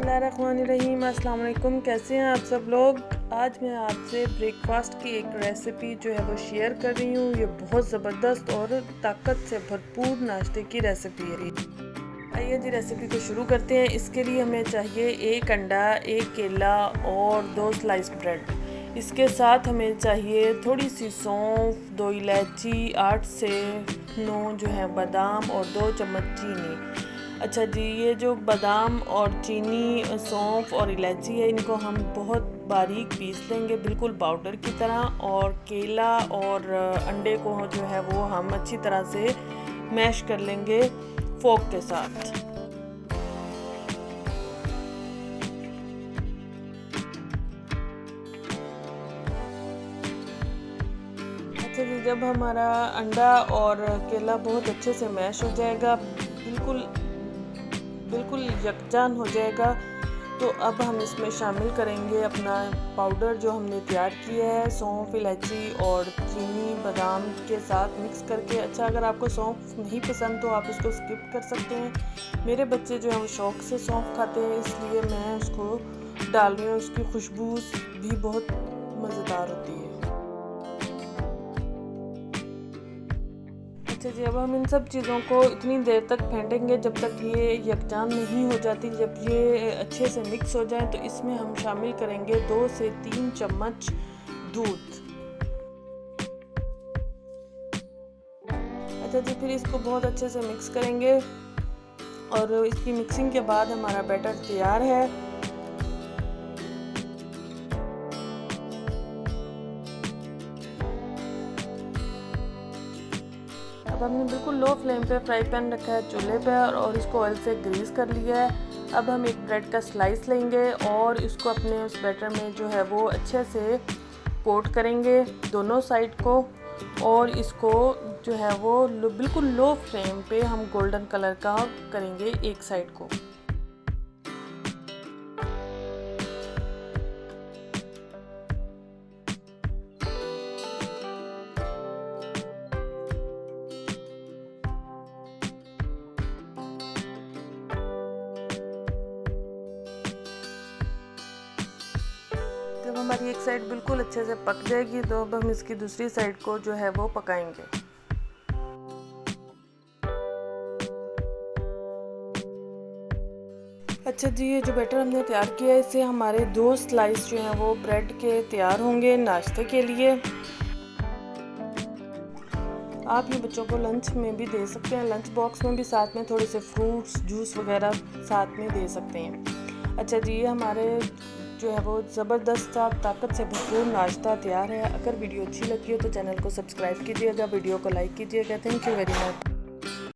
बिस्मिल्लाहिर्रहमानिर्रहीम। अस्सलाम वालेकुम। कैसे हैं आप सब लोग। आज मैं आपसे ब्रेकफास्ट की एक रेसिपी जो है वो शेयर कर रही हूँ। ये बहुत ज़बरदस्त और ताकत से भरपूर नाश्ते की रेसिपी है। आइए जी रेसिपी को शुरू करते हैं। इसके लिए हमें चाहिए एक अंडा, एक केला और 2 स्लाइस ब्रेड। इसके साथ हमें चाहिए थोड़ी सी सौंफ, 2 इलायची, 8 से 9 जो है बादाम और 2 चम्मच चीनी। अच्छा जी, ये जो बादाम और चीनी, सौंफ और इलायची है, इनको हम बहुत बारीक पीस लेंगे, बिल्कुल पाउडर की तरह। और केला और अंडे को जो है वो हम अच्छी तरह से मैश कर लेंगे फोक के साथ। अच्छा जी, जब हमारा अंडा और केला बहुत अच्छे से मैश हो जाएगा, बिल्कुल यकजान हो जाएगा, तो अब हम इसमें शामिल करेंगे अपना पाउडर जो हमने तैयार किया है, सौंफ, इलायची और चीनी बादाम के साथ मिक्स करके। अच्छा, अगर आपको सौंफ नहीं पसंद तो आप इसको स्किप कर सकते हैं। मेरे बच्चे जो हैं वो शौक़ से सौंफ खाते हैं, इसलिए मैं उसको डाल रही हूँ। उसकी खुशबू भी बहुत मज़ेदार होती है। अच्छा जी, अब हम इन सब चीज़ों को इतनी देर तक फेंटेंगे जब तक ये यकजान नहीं हो जाती। जब ये अच्छे से मिक्स हो जाए तो इसमें हम शामिल करेंगे 2 से 3 चम्मच दूध। अच्छा जी, फिर इसको बहुत अच्छे से मिक्स करेंगे और इसकी मिक्सिंग के बाद हमारा बैटर तैयार है। अब हमने बिल्कुल लो फ्लेम पे फ्राई पैन रखा है चूल्हे पे और इसको ऑयल से ग्रीस कर लिया है। अब हम एक ब्रेड का स्लाइस लेंगे और इसको अपने उस बैटर में जो है वो अच्छे से कोट करेंगे दोनों साइड को। और इसको जो है वो बिल्कुल लो फ्लेम पे हम गोल्डन कलर का करेंगे एक साइड को। जब हमारी एक साइड बिल्कुल अच्छे से पक जाएगी तो अब हम इसकी दूसरी साइड को जो है वो पकाएंगे। अच्छा जी, ये जो बैटर हमने तैयार किया है, इससे हमारे 2 स्लाइस जो हैं वो ब्रेड के तैयार होंगे नाश्ते के लिए। आप ये बच्चों को लंच में भी दे सकते हैं, लंच बॉक्स में भी साथ में थोड़े से फ्रूट्स, जूस वगैरह साथ में दे सकते हैं। अच्छा जी, ये हमारे जो है वो ज़बरदस्त सा ताकत से भरपूर नाश्ता तैयार है। अगर वीडियो अच्छी लगी हो तो चैनल को सब्सक्राइब कीजिएगा, वीडियो को लाइक कीजिएगा। Thank you very much.